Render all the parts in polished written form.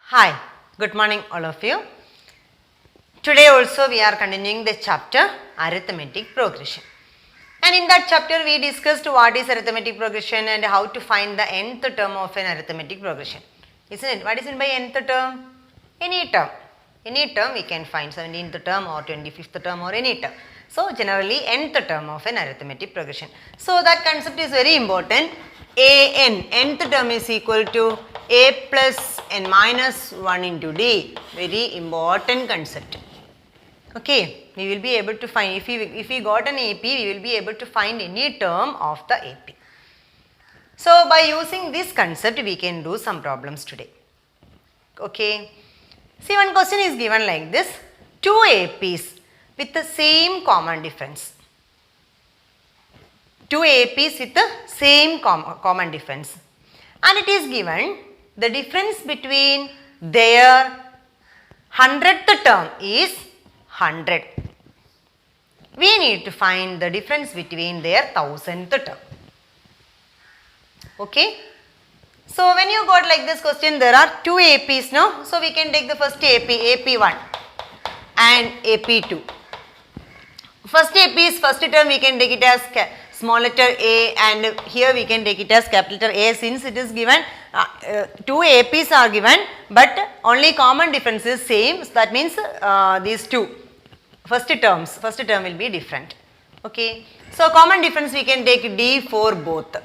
Hi, good morning all of you. Today also we are continuing the chapter arithmetic progression. And in that chapter we discussed what is arithmetic progression and how to find the nth term of an arithmetic progression. Isn't it? What is it by nth term? Any term. Any term we can find 17th term or 25th term or any term. So generally nth term of an arithmetic progression. So that concept is very important. Nth term is equal to a plus n minus 1 into d. Very important concept. Okay, we will be able to find, if we got an AP, we will be able to find any term of the AP. So by using this concept, we can do some problems today. Okay, see, one question is given like this: two APs with the same common difference. Two APs with the same common difference, and it is given the difference between their 100th term is 100. We need to find the difference between their 1000th term. Okay. So when you got like this question, there are two APs, no? So we can take the first AP, AP1 and AP2. First AP is first term, we can take it as small letter a, and here we can take it as capital letter A, since it is given two APs are given, but only common difference is same. So that means these two first term will be different. Okay. So common difference we can take D for both.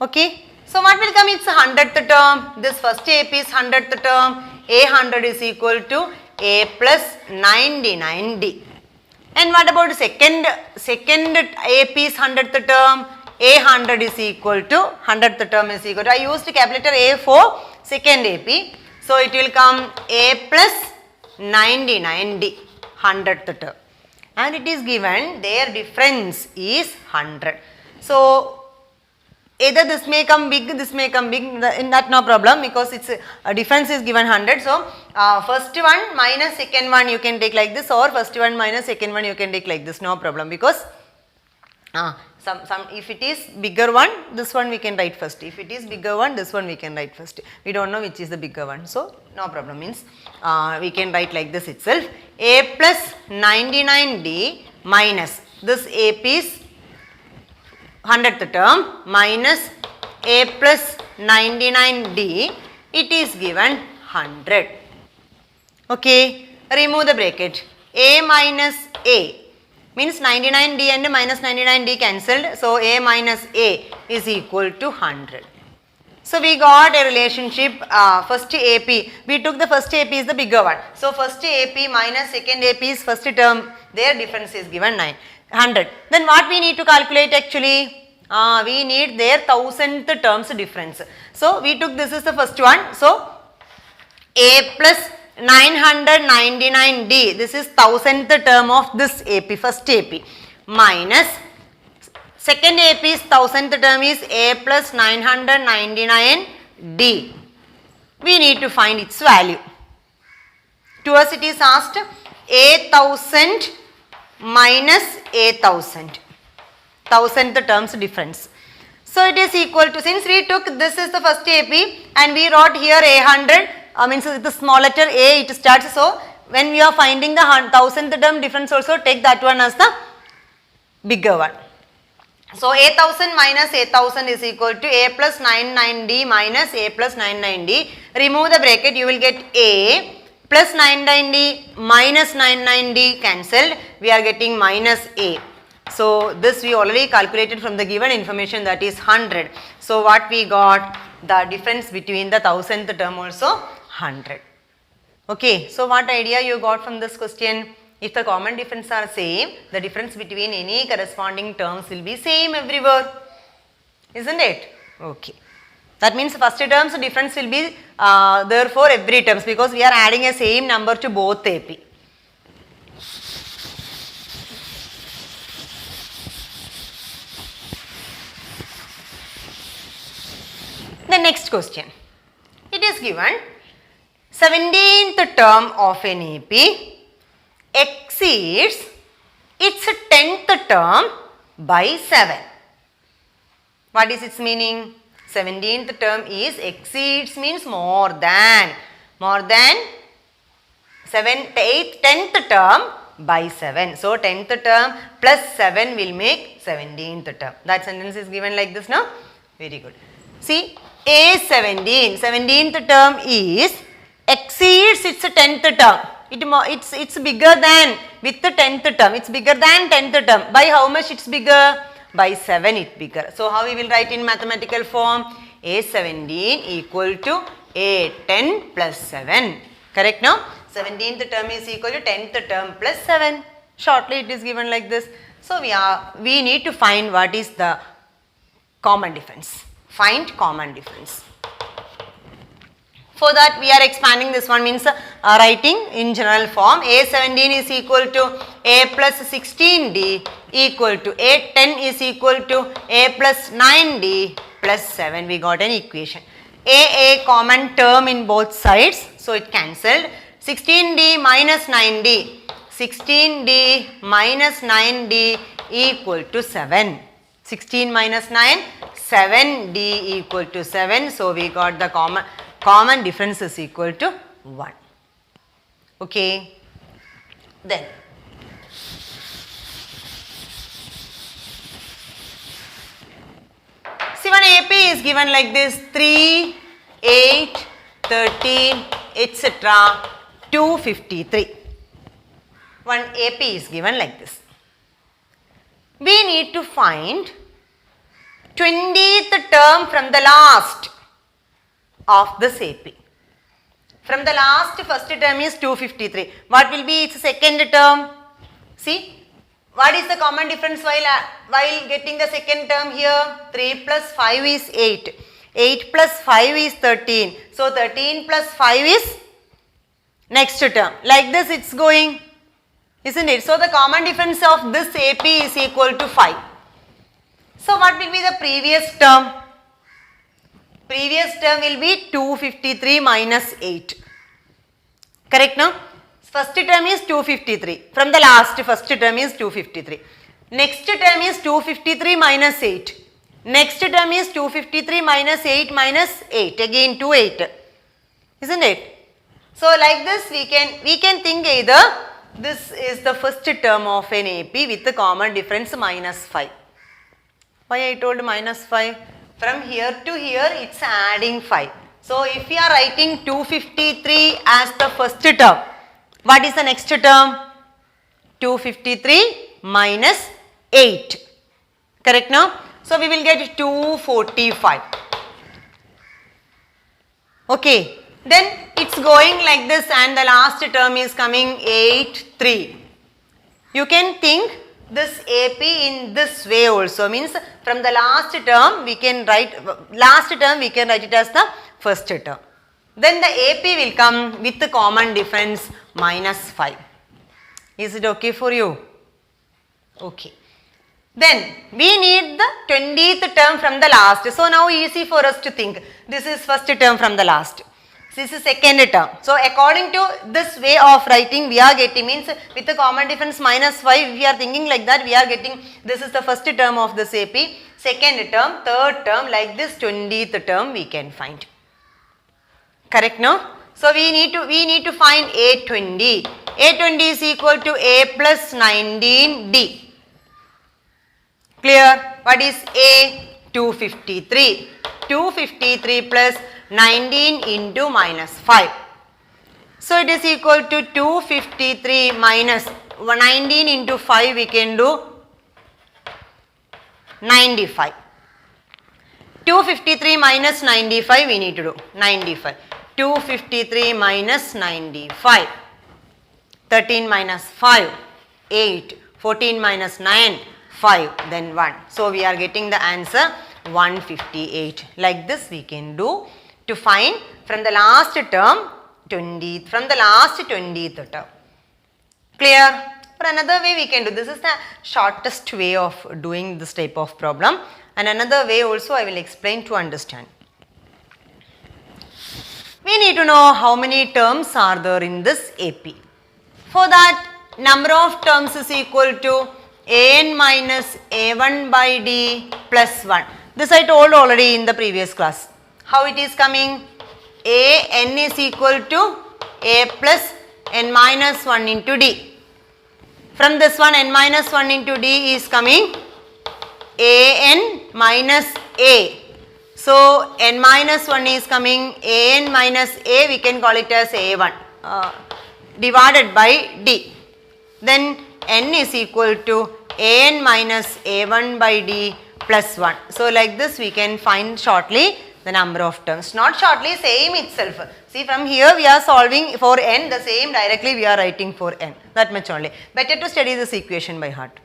Okay. So what will come? It's 100th term. This first AP is 100th term. A100 is equal to A plus 99D. And what about second AP is 100th term? A100 is equal to 100th term is equal to, I used capital letter A for second AP. So it will come A plus 99D, 100th term. And it is given their difference is 100. So either this may come big, this may come big, in that no problem, because its a difference is given 100. So first one minus second one you can take like this, or first one minus second one you can take like this, no problem, because if it is bigger one, this one we can write first. If it is bigger one, this one we can write first. We don't know which is the bigger one, so no problem, means we can write like this itself. A plus 99D minus this AP is 100th term minus A plus 99D, it is given 100. Okay, remove the bracket. A minus A means 99D and minus 99D cancelled. So A minus A is equal to 100. So we got a relationship. First AP, we took the first AP is the bigger one. So first AP minus second AP is first term, their difference is given 100. Then what we need to calculate actually? We need their 1000th terms difference. So we took this is the first one. So A plus 999D, this is 1000th term of this AP, first AP, minus second AP is 1000th term is A plus 999D. We need to find its value. To us it is asked A1000 minus A1000. 1000th terms difference. So it is equal to, since we took this is the first AP and we wrote here A100, means with the small letter A it starts. So when we are finding the 1000th term difference also, take that one as the bigger one. So A1000 minus A1000 is equal to A plus 99D minus A plus 99D. Remove the bracket, you will get A plus 99D minus 99D cancelled. We are getting minus A. So this we already calculated from the given information, that is 100. So what we got? The difference between the 1000th term also 100. Okay. So what idea you got from this question? If the common difference are same, the difference between any corresponding terms will be same everywhere. Isn't it? Okay. That means first terms difference will be there for every terms, because we are adding a same number to both AP. The next question, it is given 17th term of an AP exceeds its 10th term by 7. What is its meaning? 17th term is exceeds means more than 10th term by 7. So 10th term plus 7 will make 17th term. That sentence is given like this now. Very good. See, A17th term is exceeds its 10th term. It's bigger than with the 10th term. It's bigger than 10th term. By how much it's bigger? By 7 it bigger. So how we will write in mathematical form? A17 equal to A10 plus 7. Correct now? 17th term is equal to 10th term plus 7. Shortly it is given like this. So we need to find what is the common difference. Find common difference. For that we are expanding this one, means writing in general form. A17 is equal to A plus 16D equal to A10 is equal to A plus 9D plus 7. We got an equation. A common term in both sides, so it cancelled. 16D minus 9D. 16D minus 9D equal to 7. 16 minus 9, 7D equal to 7. So we got the common difference is equal to 1. Okay. Then see, one AP is given like this: 3, 8, 13, etc. 253. One AP is given like this. We need to find 20th term from the last of this AP. From the last, first term is 253. What will be its second term? See, what is the common difference while getting the second term here? 3 plus 5 is 8. 8 plus 5 is 13. So 13 plus 5 is next term. Like this it's going, isn't it? So the common difference of this AP is equal to 5. So what will be the previous term? Previous term will be 253 minus 8. Correct now? First term is 253. From the last, first term is 253. Next term is 253 minus 8. Next term is 253 minus 8 minus 8. Again 2 8. Isn't it? So like this we can think either this is the first term of an AP with the common difference minus 5. Why I told minus 5? From here to here it's adding 5. So if we are writing 253 as the first term, what is the next term? 253 minus 8. Correct now? So we will get 245. Okay. Then it's going like this and the last term is coming 8, 3. You can think this AP in this way also, means from the last term we can write it as the first term. Then the AP will come with the common difference minus 5. Is it okay for you? Okay. Then we need the 20th term from the last. So now easy for us to think. This is first term from the last. This is second term. So according to this way of writing, we are getting, means with the common difference minus 5, we are thinking like that, we are getting this is the first term of this AP, second term, third term, like this 20th term we can find. Correct no? So we need to find A20. A20 is equal to A plus 19D. Clear? What is A? 253. 253 plus 19 into minus 5. So it is equal to 253 minus 19 into 5, we can do 95. 253 minus 95 we need to do 95. 253 minus 95. 13 minus 5, 8. 14 minus 9, 5. Then 1. So we are getting the answer 158. Like this we can do to find from the last term 20th, from the last 20th term. Clear? For another way we can do, this is the shortest way of doing this type of problem, and another way also I will explain to understand. We need to know how many terms are there in this AP. For that, number of terms is equal to an minus a1 by d plus 1. This I told already in the previous class. How it is coming? A n is equal to a plus n minus 1 into d. From this one, n minus 1 into d is coming a n minus a. So, n minus 1 is coming a n minus a, we can call it as a1 divided by d. Then n is equal to a n minus a1 by d plus 1. So, like this we can find shortly the number of terms. Not shortly, same itself. See, from here we are solving for n, the same directly we are writing for n. That much only. Better to study this equation by heart.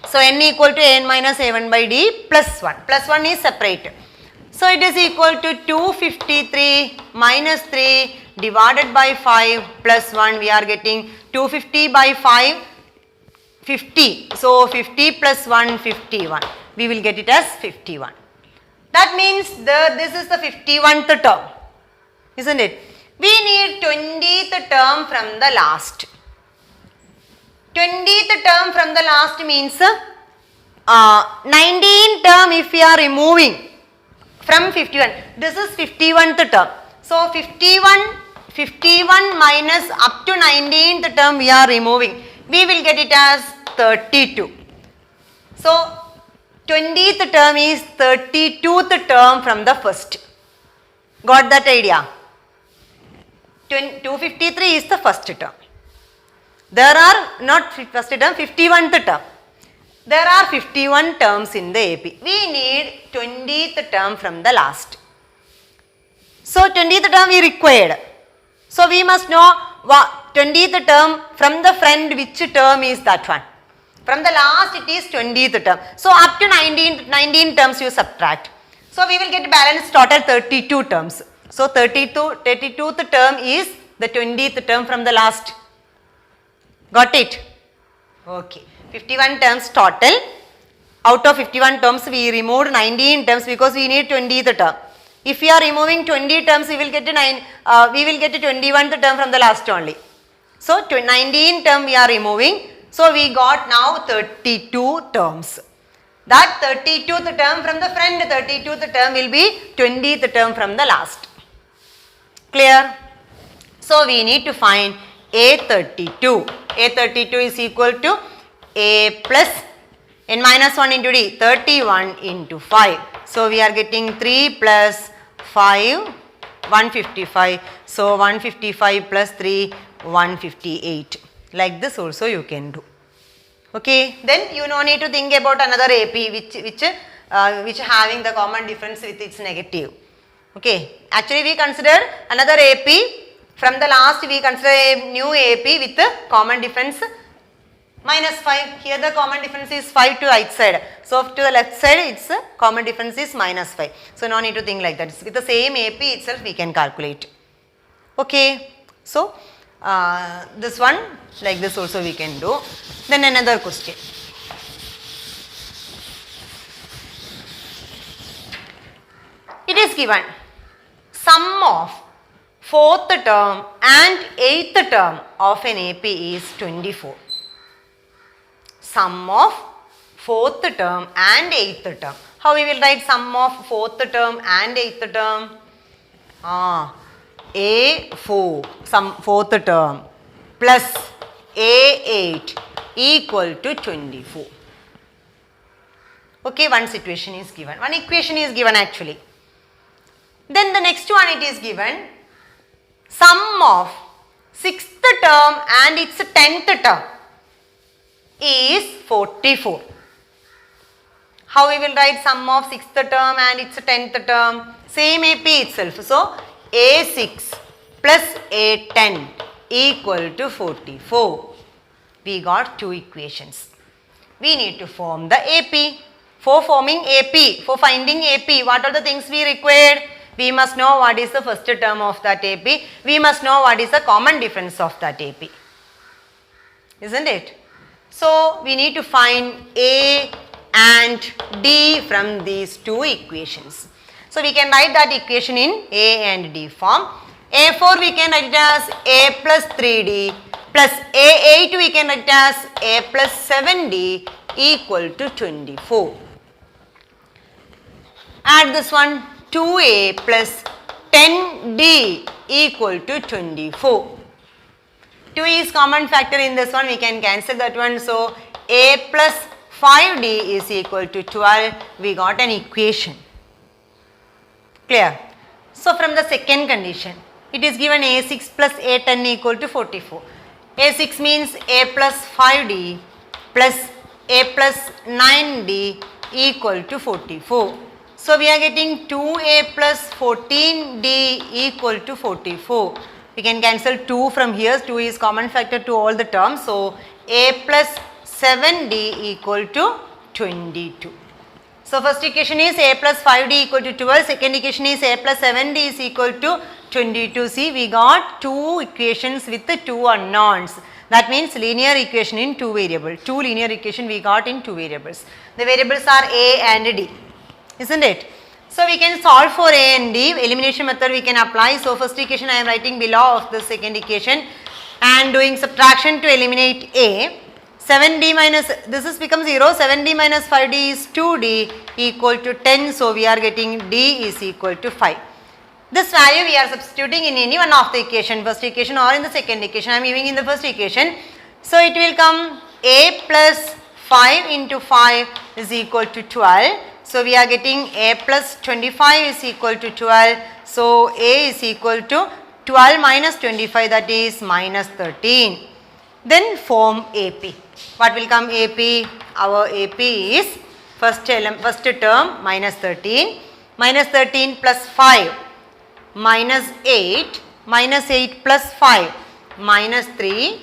So, n equal to a n minus a1 by d plus 1. Plus 1 is separate. So, it is equal to 253 minus 3 divided by 5 plus 1. We are getting 250 by 5, 50. So, 50 plus 1, 51. We will get it as 51. That means this is the 51th term, isn't it? We need 20th term from the last. 20th term from the last means 19 term if we are removing from 51. This is 51th term. So, 51 minus up to 19th term we are removing. We will get it as 32. So, 20th term is 32th term from the first. Got that idea? 253 is the first term. There are not first term, 51th term. There are 51 terms in the AP. We need 20th term from the last. So, 20th term we required. So, we must know 20th term from the front, which term is that one. From the last it is 20th term. So, up to 19 terms you subtract. So, we will get balance total 32 terms. So, 32th term is the 20th term from the last. Got it? Okay. 51 terms total. Out of 51 terms we removed 19 terms because we need 20th term. If we are removing 20 terms, we will get a 21th term from the last only. So, 19 term we are removing. So, we got now 32 terms. That 32th term from the front, 32th term will be 20th term from the last. Clear? So, we need to find A32. A32 is equal to A plus n minus 1 into d, 31 into 5. So, we are getting 3 plus 5, 155. So, 155 plus 3, 158. Like this also you can do. Okay. Then you no need to think about another AP which having the common difference with its negative. Okay. Actually we consider another AP. From the last we consider a new AP with the common difference minus 5. Here the common difference is 5 to right side. So, to the left side its common difference is minus 5. So, no need to think like that. With the same AP itself we can calculate. Okay. So, this one like this also we can do. Then another question. It is given sum of 4th term and 8th term of an AP is 24. Sum of 4th term and 8th term. How we will write sum of 4th term and 8th term? A4 sum 4th term plus A8 equal to 24. Okay, one situation is given. One equation is given actually. Then the next one it is given sum of 6th term and its 10th term is 44. How we will write sum of 6th term and its 10th term? Same AP itself. So, A6 plus A10 equal to 44. We got two equations. We need to form the AP. For forming AP, for finding AP, what are the things we required? We must know what is the first term of that AP. We must know what is the common difference of that AP. Isn't it? So, we need to find A and D from these two equations. So, we can write that equation in A and D form. A4 we can write it as A plus 3D plus A8 we can write it as A plus 7D equal to 24. Add this one, 2a plus 10d equal to 24. 2 is common factor in this one, we can cancel that one. So, a plus 5d is equal to 12. We got an equation. Clear? So, from the second condition, it is given a6 plus a10 equal to 44. a6 means a plus 5d plus a plus 9d equal to 44. So, we are getting 2a plus 14d equal to 44. We can cancel 2 from here, 2 is common factor to all the terms. So, a plus 7d equal to 22. So, first equation is a plus 5d equal to 12, second equation is a plus 7d is equal to 22. See, we got two equations with the two unknowns. That means linear equation in two variables. Two linear equation we got in two variables. The variables are a and d, isn't it? So, we can solve for a and d, elimination method we can apply. So, first equation I am writing below of the second equation and doing subtraction to eliminate a. 7d minus, this is become 0, 7d minus 5d is 2d equal to 10. So, we are getting d is equal to 5. This value we are substituting in any one of the equation, first equation or in the second equation. I am giving in the first equation. So, it will come a plus 5 into 5 is equal to 12. So, we are getting a plus 25 is equal to 12. So, a is equal to 12 minus 25, that is minus 13. Then form AP. What will come AP? Our AP is first term minus 13 plus 5 minus 8 plus 5 minus 3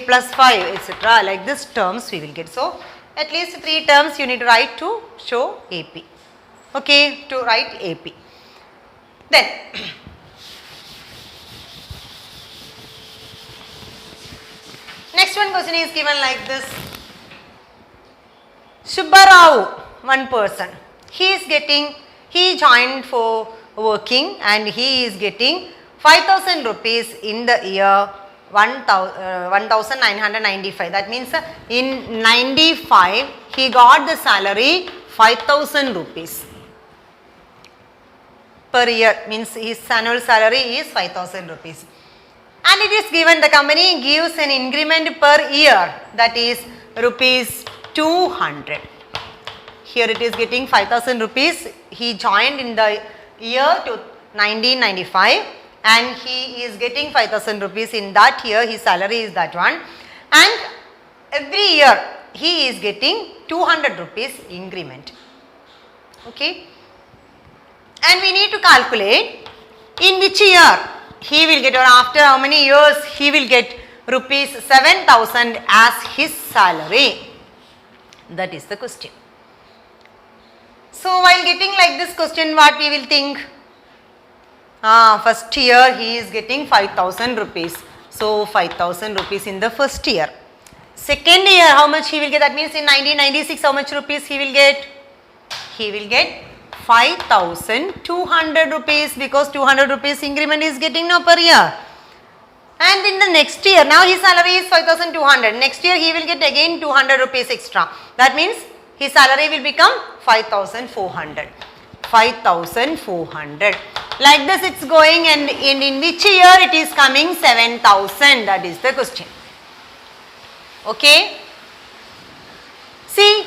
plus 5 etc. Like this terms we will get. So, at least 3 terms you need to write to show AP. Okay, to write AP. Then next one question is given like this. Subbarao, one person, he joined for working and he is getting 5,000 rupees in the year 1995. That means in 95 he got the salary 5,000 rupees per year, means his annual salary is 5,000 rupees. And it is given, the company gives an increment per year, that is rupees 200. Here it is getting 5,000 rupees. He joined in the year to 1995 and he is getting 5,000 rupees in that year. His salary is that one, and every year he is getting 200 rupees increment. Okay, and we need to calculate in which year he will get, or after how many years he will get rupees 7,000 as his salary. That is the question. So, while getting like this question, what we will think? First year he is getting 5,000 rupees. So, 5,000 rupees in the first year. Second year how much he will get? That means in 1996 how much rupees he will get? He will get 5,200 rupees, because 200 rupees increment is getting now per year. And in the next year, now his salary is 5,200. Next year he will get again 200 rupees extra. That means his salary will become 5,400. 5,400. Like this it's going, and in which year it is coming 7,000? That is the question. Okay. See,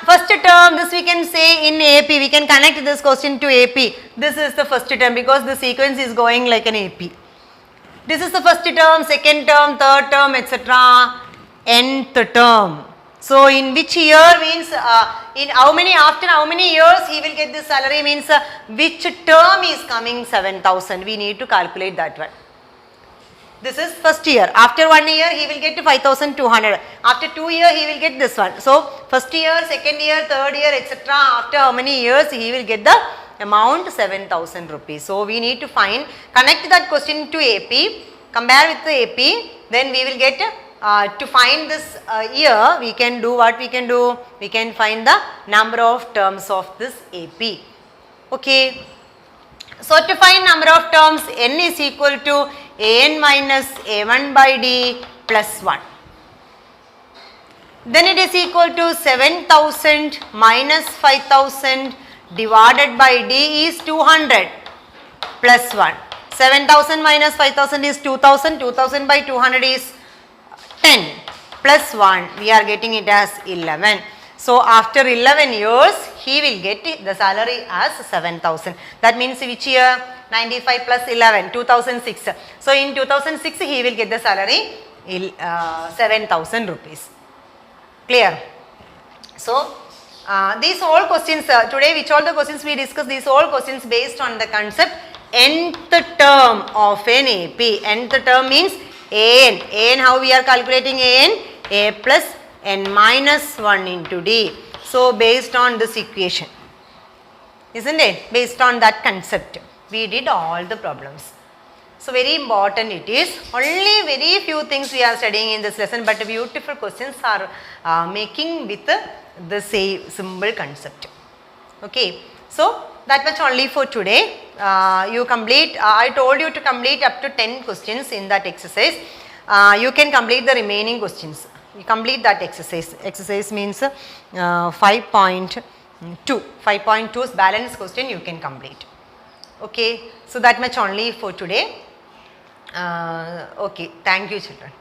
first term, this we can say in AP, we can connect this question to AP. This is the first term because the sequence is going like an AP. This is the first term, second term, third term, etc. Nth term. So, in which year means in how many, after how many years he will get this salary, means which term is coming 7,000. We need to calculate that one. This is first year. After 1 year he will get 5,200. After 2 years he will get this one. So, first year, second year, third year, etc. After how many years he will get the amount 7,000 rupees. So, we need to find, connect that question to AP, compare with the AP, then we will get to find this year, we can do what we can do? We can find the number of terms of this AP. Okay. So, to find number of terms, n is equal to an minus a1 by d plus 1. Then it is equal to 7,000 minus 5,000 divided by D is 200 plus 1. 7,000 minus 5,000 is 2,000. 2,000 by 200 is 10 plus 1. We are getting it as 11. So after 11 years, he will get the salary as 7,000. That means which year? 95 plus 11, 2006. So in 2006, he will get the salary 7,000 rupees. Clear? So these all questions today, which all the questions we discussed, these all questions based on the concept nth term of an AP. Nth term means an. An, how we are calculating an? A plus n minus 1 into D. So based on this equation, isn't it? Based on that concept, we did all the problems. So very important it is. Only very few things we are studying in this lesson, but beautiful questions are making with the same simple concept. Okay. So that much only for today. You complete, I told you to complete up to 10 questions in that exercise. You can complete the remaining questions. You complete that exercise. Exercise means 5.2. 5.2's balance question you can complete. Okay. So that much only for today. Okay. Thank you, children.